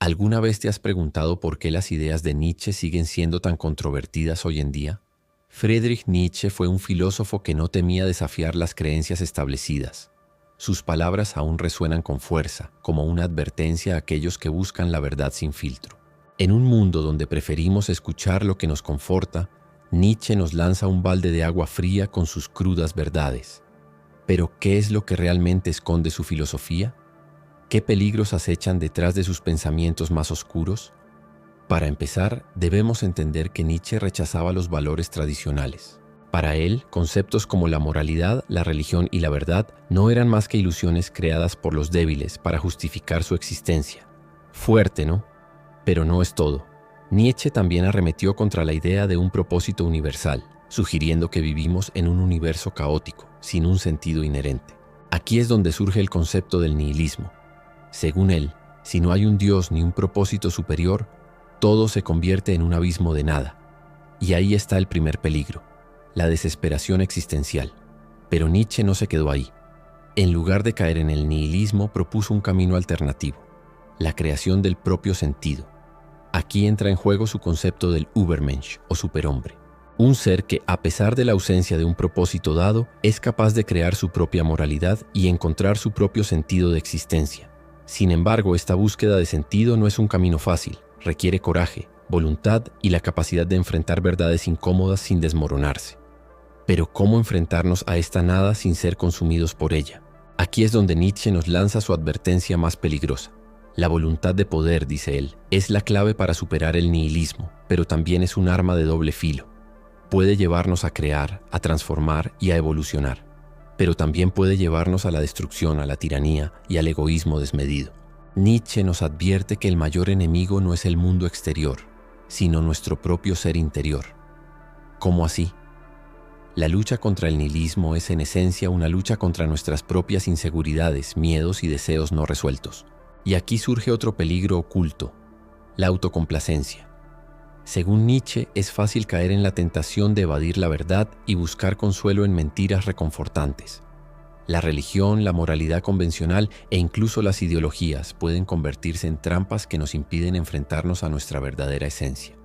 ¿Alguna vez te has preguntado por qué las ideas de Nietzsche siguen siendo tan controvertidas hoy en día? Friedrich Nietzsche fue un filósofo que no temía desafiar las creencias establecidas. Sus palabras aún resuenan con fuerza, como una advertencia a aquellos que buscan la verdad sin filtro. En un mundo donde preferimos escuchar lo que nos conforta, Nietzsche nos lanza un balde de agua fría con sus crudas verdades. Pero, ¿qué es lo que realmente esconde su filosofía? ¿Qué peligros acechan detrás de sus pensamientos más oscuros? Para empezar, debemos entender que Nietzsche rechazaba los valores tradicionales. Para él, conceptos como la moralidad, la religión y la verdad no eran más que ilusiones creadas por los débiles para justificar su existencia. Fuerte, ¿no? Pero no es todo. Nietzsche también arremetió contra la idea de un propósito universal, sugiriendo que vivimos en un universo caótico, sin un sentido inherente. Aquí es donde surge el concepto del nihilismo. Según él, si no hay un Dios ni un propósito superior, todo se convierte en un abismo de nada. Y ahí está el primer peligro, la desesperación existencial. Pero Nietzsche no se quedó ahí. En lugar de caer en el nihilismo, propuso un camino alternativo, la creación del propio sentido. Aquí entra en juego su concepto del Übermensch o superhombre, un ser que, a pesar de la ausencia de un propósito dado, es capaz de crear su propia moralidad y encontrar su propio sentido de existencia. Sin embargo, esta búsqueda de sentido no es un camino fácil, requiere coraje, voluntad y la capacidad de enfrentar verdades incómodas sin desmoronarse. Pero ¿cómo enfrentarnos a esta nada sin ser consumidos por ella? Aquí es donde Nietzsche nos lanza su advertencia más peligrosa. La voluntad de poder, dice él, es la clave para superar el nihilismo, pero también es un arma de doble filo. Puede llevarnos a crear, a transformar y a evolucionar, pero también puede llevarnos a la destrucción, a la tiranía y al egoísmo desmedido. Nietzsche nos advierte que el mayor enemigo no es el mundo exterior, sino nuestro propio ser interior. ¿Cómo así? La lucha contra el nihilismo es en esencia una lucha contra nuestras propias inseguridades, miedos y deseos no resueltos. Y aquí surge otro peligro oculto, la autocomplacencia. Según Nietzsche, es fácil caer en la tentación de evadir la verdad y buscar consuelo en mentiras reconfortantes. La religión, la moralidad convencional e incluso las ideologías pueden convertirse en trampas que nos impiden enfrentarnos a nuestra verdadera esencia.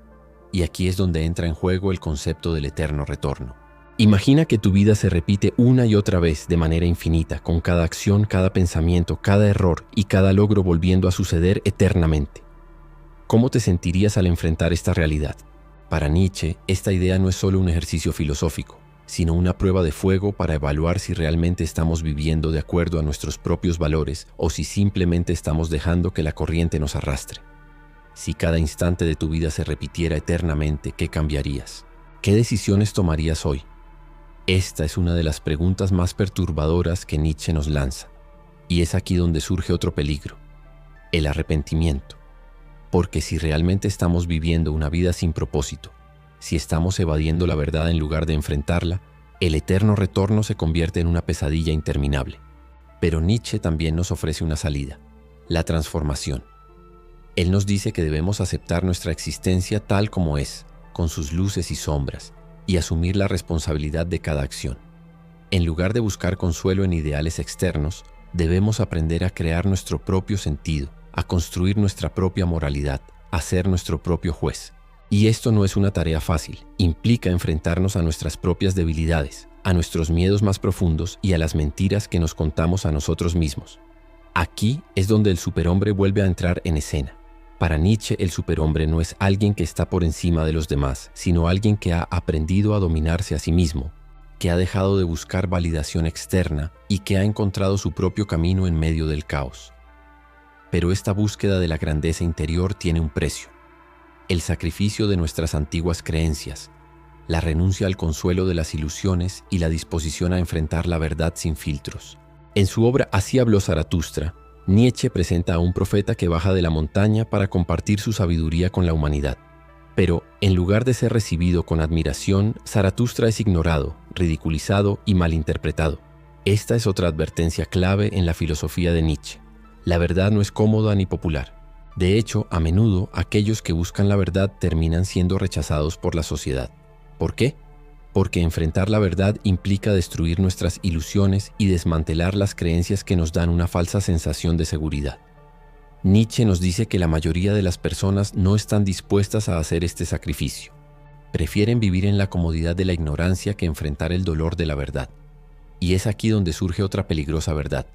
Y aquí es donde entra en juego el concepto del eterno retorno. Imagina que tu vida se repite una y otra vez de manera infinita, con cada acción, cada pensamiento, cada error y cada logro volviendo a suceder eternamente. ¿Cómo te sentirías al enfrentar esta realidad? Para Nietzsche, esta idea no es solo un ejercicio filosófico, sino una prueba de fuego para evaluar si realmente estamos viviendo de acuerdo a nuestros propios valores o si simplemente estamos dejando que la corriente nos arrastre. Si cada instante de tu vida se repitiera eternamente, ¿qué cambiarías? ¿Qué decisiones tomarías hoy? Esta es una de las preguntas más perturbadoras que Nietzsche nos lanza. Y es aquí donde surge otro peligro, el arrepentimiento. Porque si realmente estamos viviendo una vida sin propósito, si estamos evadiendo la verdad en lugar de enfrentarla, el eterno retorno se convierte en una pesadilla interminable. Pero Nietzsche también nos ofrece una salida, la transformación. Él nos dice que debemos aceptar nuestra existencia tal como es, con sus luces y sombras, y asumir la responsabilidad de cada acción. En lugar de buscar consuelo en ideales externos, debemos aprender a crear nuestro propio sentido, a construir nuestra propia moralidad, a ser nuestro propio juez. Y esto no es una tarea fácil, implica enfrentarnos a nuestras propias debilidades, a nuestros miedos más profundos y a las mentiras que nos contamos a nosotros mismos. Aquí es donde el superhombre vuelve a entrar en escena. Para Nietzsche, el superhombre no es alguien que está por encima de los demás, sino alguien que ha aprendido a dominarse a sí mismo, que ha dejado de buscar validación externa y que ha encontrado su propio camino en medio del caos. Pero esta búsqueda de la grandeza interior tiene un precio: el sacrificio de nuestras antiguas creencias, la renuncia al consuelo de las ilusiones y la disposición a enfrentar la verdad sin filtros. En su obra Así habló Zaratustra, Nietzsche presenta a un profeta que baja de la montaña para compartir su sabiduría con la humanidad. Pero, en lugar de ser recibido con admiración, Zaratustra es ignorado, ridiculizado y malinterpretado. Esta es otra advertencia clave en la filosofía de Nietzsche. La verdad no es cómoda ni popular. De hecho, a menudo, aquellos que buscan la verdad terminan siendo rechazados por la sociedad. ¿Por qué? Porque enfrentar la verdad implica destruir nuestras ilusiones y desmantelar las creencias que nos dan una falsa sensación de seguridad. Nietzsche nos dice que la mayoría de las personas no están dispuestas a hacer este sacrificio. Prefieren vivir en la comodidad de la ignorancia que enfrentar el dolor de la verdad. Y es aquí donde surge otra peligrosa verdad.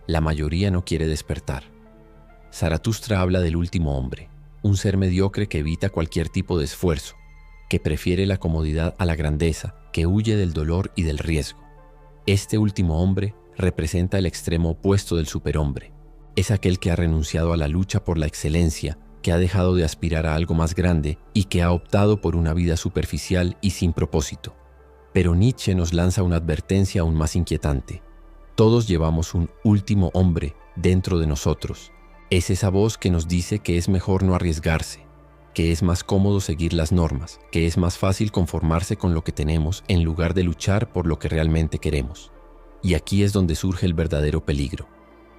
La mayoría no quiere despertar. Zaratustra habla del último hombre, un ser mediocre que evita cualquier tipo de esfuerzo, que prefiere la comodidad a la grandeza, que huye del dolor y del riesgo. Este último hombre representa el extremo opuesto del superhombre. Es aquel que ha renunciado a la lucha por la excelencia, que ha dejado de aspirar a algo más grande y que ha optado por una vida superficial y sin propósito. Pero Nietzsche nos lanza una advertencia aún más inquietante. Todos llevamos un último hombre dentro de nosotros. Es esa voz que nos dice que es mejor no arriesgarse, que es más cómodo seguir las normas, que es más fácil conformarse con lo que tenemos en lugar de luchar por lo que realmente queremos. Y aquí es donde surge el verdadero peligro,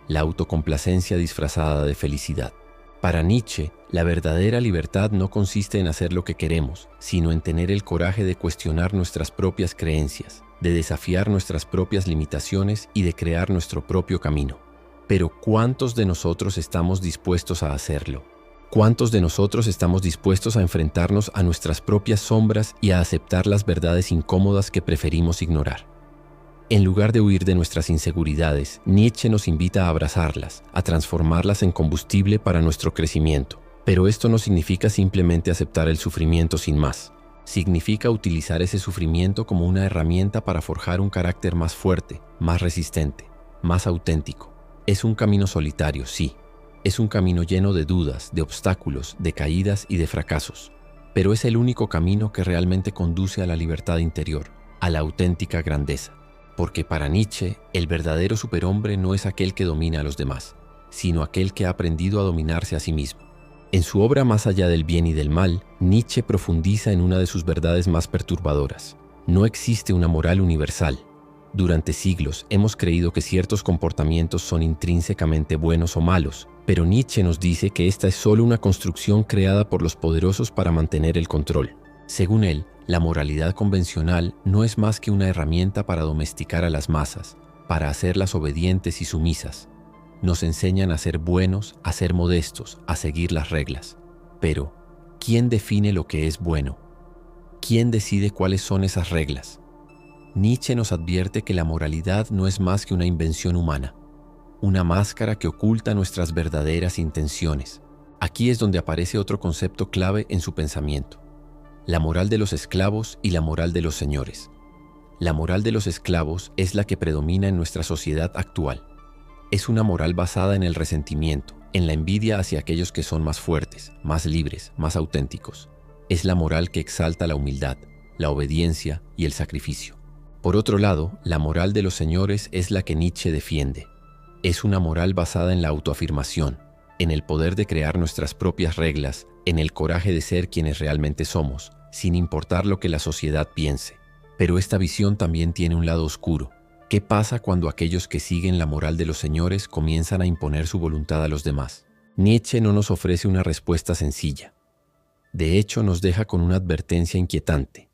la autocomplacencia disfrazada de felicidad. Para Nietzsche, la verdadera libertad no consiste en hacer lo que queremos, sino en tener el coraje de cuestionar nuestras propias creencias, de desafiar nuestras propias limitaciones y de crear nuestro propio camino. Pero ¿cuántos de nosotros estamos dispuestos a hacerlo? ¿Cuántos de nosotros estamos dispuestos a enfrentarnos a nuestras propias sombras y a aceptar las verdades incómodas que preferimos ignorar? En lugar de huir de nuestras inseguridades, Nietzsche nos invita a abrazarlas, a transformarlas en combustible para nuestro crecimiento. Pero esto no significa simplemente aceptar el sufrimiento sin más. Significa utilizar ese sufrimiento como una herramienta para forjar un carácter más fuerte, más resistente, más auténtico. Es un camino solitario, sí. Es un camino lleno de dudas, de obstáculos, de caídas y de fracasos. Pero es el único camino que realmente conduce a la libertad interior, a la auténtica grandeza. Porque para Nietzsche, el verdadero superhombre no es aquel que domina a los demás, sino aquel que ha aprendido a dominarse a sí mismo. En su obra Más allá del bien y del mal, Nietzsche profundiza en una de sus verdades más perturbadoras. No existe una moral universal. Durante siglos hemos creído que ciertos comportamientos son intrínsecamente buenos o malos, pero Nietzsche nos dice que esta es solo una construcción creada por los poderosos para mantener el control. Según él, la moralidad convencional no es más que una herramienta para domesticar a las masas, para hacerlas obedientes y sumisas. Nos enseñan a ser buenos, a ser modestos, a seguir las reglas. Pero, ¿quién define lo que es bueno? ¿Quién decide cuáles son esas reglas? Nietzsche nos advierte que la moralidad no es más que una invención humana, una máscara que oculta nuestras verdaderas intenciones. Aquí es donde aparece otro concepto clave en su pensamiento: la moral de los esclavos y la moral de los señores. La moral de los esclavos es la que predomina en nuestra sociedad actual. Es una moral basada en el resentimiento, en la envidia hacia aquellos que son más fuertes, más libres, más auténticos. Es la moral que exalta la humildad, la obediencia y el sacrificio. Por otro lado, la moral de los señores es la que Nietzsche defiende. Es una moral basada en la autoafirmación, en el poder de crear nuestras propias reglas, en el coraje de ser quienes realmente somos, sin importar lo que la sociedad piense. Pero esta visión también tiene un lado oscuro. ¿Qué pasa cuando aquellos que siguen la moral de los señores comienzan a imponer su voluntad a los demás? Nietzsche no nos ofrece una respuesta sencilla. De hecho, nos deja con una advertencia inquietante.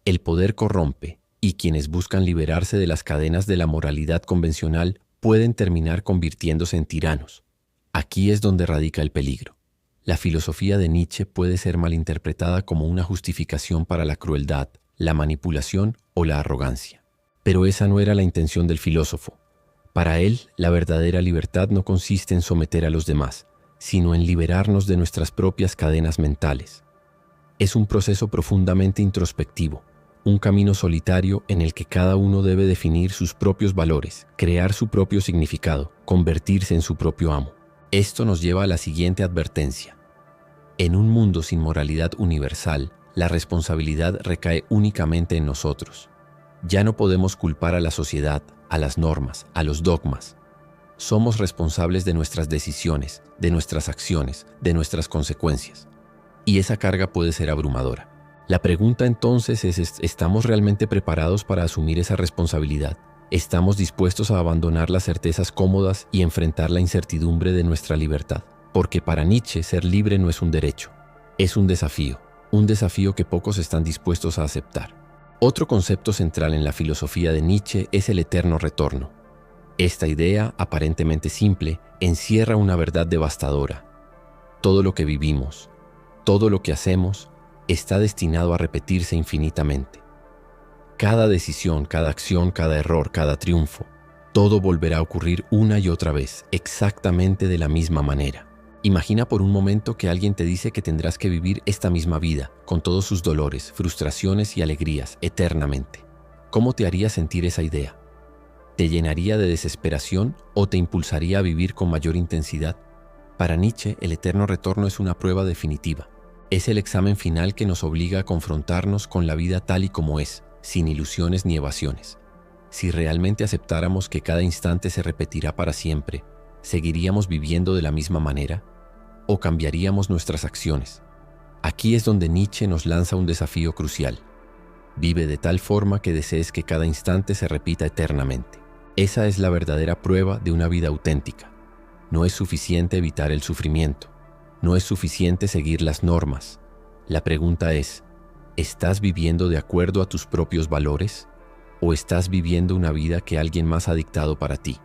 El poder corrompe, y quienes buscan liberarse de las cadenas de la moralidad convencional pueden terminar convirtiéndose en tiranos. Aquí es donde radica el peligro. La filosofía de Nietzsche puede ser malinterpretada como una justificación para la crueldad, la manipulación o la arrogancia. Pero esa no era la intención del filósofo. Para él, la verdadera libertad no consiste en someter a los demás, sino en liberarnos de nuestras propias cadenas mentales. Es un proceso profundamente introspectivo, un camino solitario en el que cada uno debe definir sus propios valores, crear su propio significado, convertirse en su propio amo. Esto nos lleva a la siguiente advertencia. En un mundo sin moralidad universal, la responsabilidad recae únicamente en nosotros. Ya no podemos culpar a la sociedad, a las normas, a los dogmas. Somos responsables de nuestras decisiones, de nuestras acciones, de nuestras consecuencias. Y esa carga puede ser abrumadora. La pregunta entonces es, ¿estamos realmente preparados para asumir esa responsabilidad? ¿Estamos dispuestos a abandonar las certezas cómodas y enfrentar la incertidumbre de nuestra libertad? Porque para Nietzsche ser libre no es un derecho, es un desafío que pocos están dispuestos a aceptar. Otro concepto central en la filosofía de Nietzsche es el eterno retorno. Esta idea, aparentemente simple, encierra una verdad devastadora. Todo lo que vivimos, todo lo que hacemos, está destinado a repetirse infinitamente. Cada decisión, cada acción, cada error, cada triunfo, todo volverá a ocurrir una y otra vez, exactamente de la misma manera. Imagina por un momento que alguien te dice que tendrás que vivir esta misma vida, con todos sus dolores, frustraciones y alegrías, eternamente. ¿Cómo te haría sentir esa idea? ¿Te llenaría de desesperación o te impulsaría a vivir con mayor intensidad? Para Nietzsche, el eterno retorno es una prueba definitiva. Es el examen final que nos obliga a confrontarnos con la vida tal y como es, sin ilusiones ni evasiones. Si realmente aceptáramos que cada instante se repetirá para siempre, ¿seguiríamos viviendo de la misma manera? ¿O cambiaríamos nuestras acciones? Aquí es donde Nietzsche nos lanza un desafío crucial. Vive de tal forma que desees que cada instante se repita eternamente. Esa es la verdadera prueba de una vida auténtica. No es suficiente evitar el sufrimiento. No es suficiente seguir las normas. La pregunta es, ¿estás viviendo de acuerdo a tus propios valores? ¿O estás viviendo una vida que alguien más ha dictado para ti?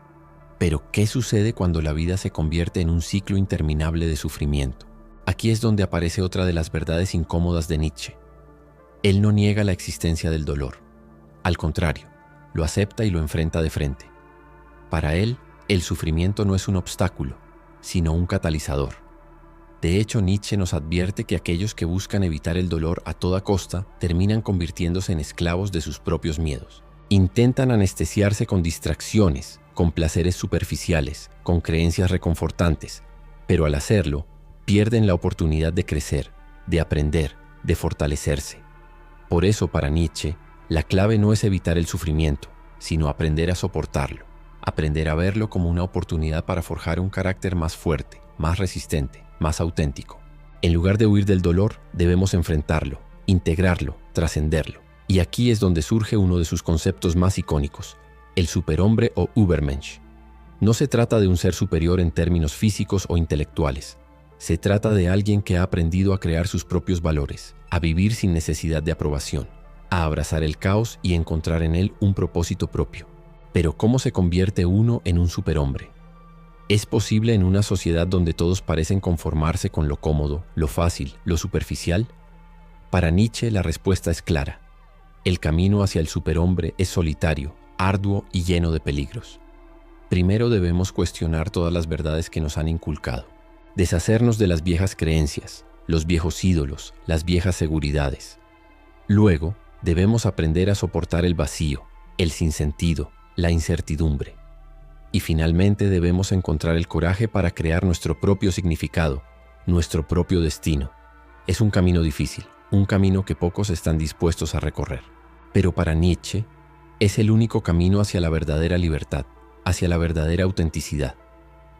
Pero, ¿qué sucede cuando la vida se convierte en un ciclo interminable de sufrimiento? Aquí es donde aparece otra de las verdades incómodas de Nietzsche. Él no niega la existencia del dolor. Al contrario, lo acepta y lo enfrenta de frente. Para él, el sufrimiento no es un obstáculo, sino un catalizador. De hecho, Nietzsche nos advierte que aquellos que buscan evitar el dolor a toda costa terminan convirtiéndose en esclavos de sus propios miedos. Intentan anestesiarse con distracciones, con placeres superficiales, con creencias reconfortantes, pero al hacerlo, pierden la oportunidad de crecer, de aprender, de fortalecerse. Por eso, para Nietzsche, la clave no es evitar el sufrimiento, sino aprender a soportarlo, aprender a verlo como una oportunidad para forjar un carácter más fuerte, más resistente, más auténtico. En lugar de huir del dolor, debemos enfrentarlo, integrarlo, trascenderlo. Y aquí es donde surge uno de sus conceptos más icónicos, el superhombre o Übermensch. No se trata de un ser superior en términos físicos o intelectuales. Se trata de alguien que ha aprendido a crear sus propios valores, a vivir sin necesidad de aprobación, a abrazar el caos y encontrar en él un propósito propio. Pero ¿cómo se convierte uno en un superhombre? ¿Es posible en una sociedad donde todos parecen conformarse con lo cómodo, lo fácil, lo superficial? Para Nietzsche la respuesta es clara. El camino hacia el superhombre es solitario, arduo y lleno de peligros. Primero debemos cuestionar todas las verdades que nos han inculcado, deshacernos de las viejas creencias, los viejos ídolos, las viejas seguridades. Luego, debemos aprender a soportar el vacío, el sinsentido, la incertidumbre. Y finalmente debemos encontrar el coraje para crear nuestro propio significado, nuestro propio destino. Es un camino difícil, un camino que pocos están dispuestos a recorrer. Pero para Nietzsche, es el único camino hacia la verdadera libertad, hacia la verdadera autenticidad.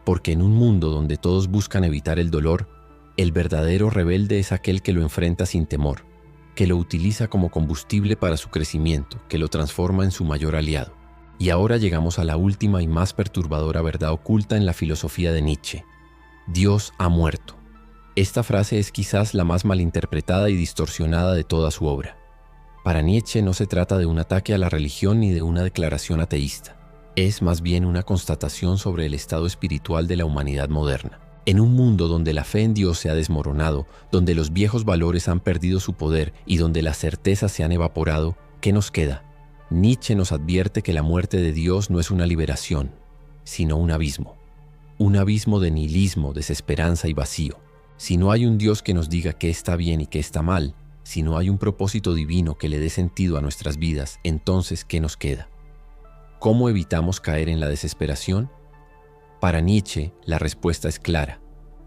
Porque en un mundo donde todos buscan evitar el dolor, el verdadero rebelde es aquel que lo enfrenta sin temor, que lo utiliza como combustible para su crecimiento, que lo transforma en su mayor aliado. Y ahora llegamos a la última y más perturbadora verdad oculta en la filosofía de Nietzsche. Dios ha muerto. Esta frase es quizás la más malinterpretada y distorsionada de toda su obra. Para Nietzsche no se trata de un ataque a la religión ni de una declaración ateísta. Es más bien una constatación sobre el estado espiritual de la humanidad moderna. En un mundo donde la fe en Dios se ha desmoronado, donde los viejos valores han perdido su poder y donde las certezas se han evaporado, ¿qué nos queda? Nietzsche nos advierte que la muerte de Dios no es una liberación, sino un abismo de nihilismo, desesperanza y vacío. Si no hay un Dios que nos diga qué está bien y qué está mal, si no hay un propósito divino que le dé sentido a nuestras vidas, entonces, ¿qué nos queda? ¿Cómo evitamos caer en la desesperación? Para Nietzsche, la respuesta es clara.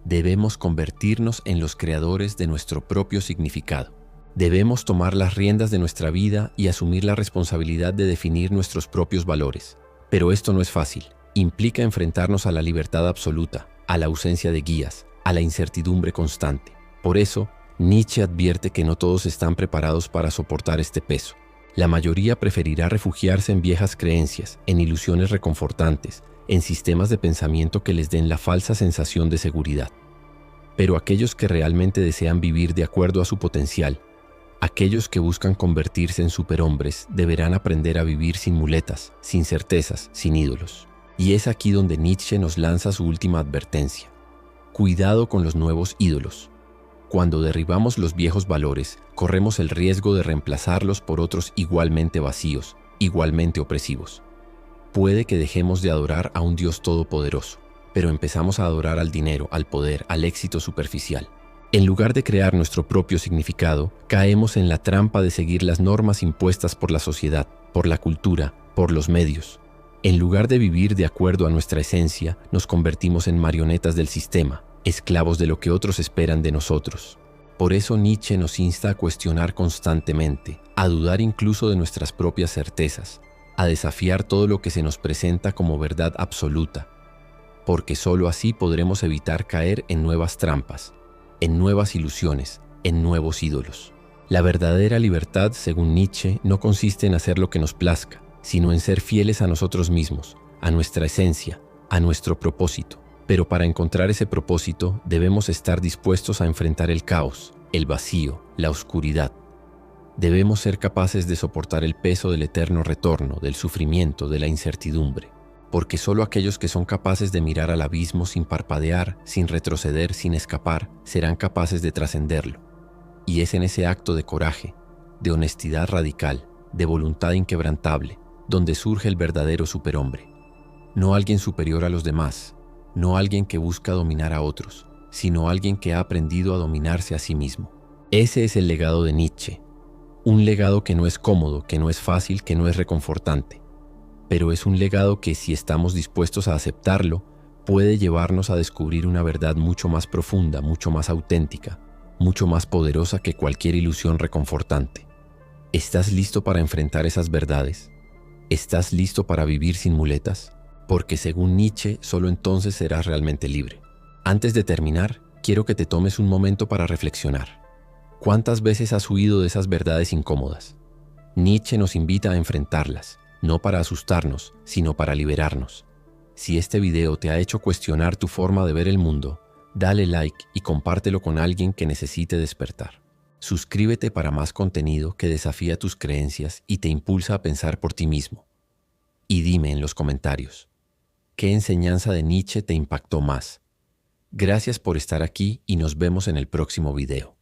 Debemos convertirnos en los creadores de nuestro propio significado. Debemos tomar las riendas de nuestra vida y asumir la responsabilidad de definir nuestros propios valores. Pero esto no es fácil. Implica enfrentarnos a la libertad absoluta, a la ausencia de guías, a la incertidumbre constante. Por eso, Nietzsche advierte que no todos están preparados para soportar este peso. La mayoría preferirá refugiarse en viejas creencias, en ilusiones reconfortantes, en sistemas de pensamiento que les den la falsa sensación de seguridad. Pero aquellos que realmente desean vivir de acuerdo a su potencial, aquellos que buscan convertirse en superhombres, deberán aprender a vivir sin muletas, sin certezas, sin ídolos. Y es aquí donde Nietzsche nos lanza su última advertencia. Cuidado con los nuevos ídolos. Cuando derribamos los viejos valores, corremos el riesgo de reemplazarlos por otros igualmente vacíos, igualmente opresivos. Puede que dejemos de adorar a un Dios todopoderoso, pero empezamos a adorar al dinero, al poder, al éxito superficial. En lugar de crear nuestro propio significado, caemos en la trampa de seguir las normas impuestas por la sociedad, por la cultura, por los medios. En lugar de vivir de acuerdo a nuestra esencia, nos convertimos en marionetas del sistema, esclavos de lo que otros esperan de nosotros. Por eso Nietzsche nos insta a cuestionar constantemente, a dudar incluso de nuestras propias certezas, a desafiar todo lo que se nos presenta como verdad absoluta, porque sólo así podremos evitar caer en nuevas trampas, en nuevas ilusiones, en nuevos ídolos. La verdadera libertad, según Nietzsche, no consiste en hacer lo que nos plazca, sino en ser fieles a nosotros mismos, a nuestra esencia, a nuestro propósito. Pero para encontrar ese propósito debemos estar dispuestos a enfrentar el caos, el vacío, la oscuridad. Debemos ser capaces de soportar el peso del eterno retorno, del sufrimiento, de la incertidumbre, porque solo aquellos que son capaces de mirar al abismo sin parpadear, sin retroceder, sin escapar, serán capaces de trascenderlo. Y es en ese acto de coraje, de honestidad radical, de voluntad inquebrantable, donde surge el verdadero superhombre. No alguien superior a los demás, no alguien que busca dominar a otros, sino alguien que ha aprendido a dominarse a sí mismo. Ese es el legado de Nietzsche. Un legado que no es cómodo, que no es fácil, que no es reconfortante. Pero es un legado que, si estamos dispuestos a aceptarlo, puede llevarnos a descubrir una verdad mucho más profunda, mucho más auténtica, mucho más poderosa que cualquier ilusión reconfortante. ¿Estás listo para enfrentar esas verdades? ¿Estás listo para vivir sin muletas? Porque según Nietzsche, solo entonces serás realmente libre. Antes de terminar, quiero que te tomes un momento para reflexionar. ¿Cuántas veces has huido de esas verdades incómodas? Nietzsche nos invita a enfrentarlas, no para asustarnos, sino para liberarnos. Si este video te ha hecho cuestionar tu forma de ver el mundo, dale like y compártelo con alguien que necesite despertar. Suscríbete para más contenido que desafía tus creencias y te impulsa a pensar por ti mismo. Y dime en los comentarios, ¿qué enseñanza de Nietzsche te impactó más? Gracias por estar aquí y nos vemos en el próximo video.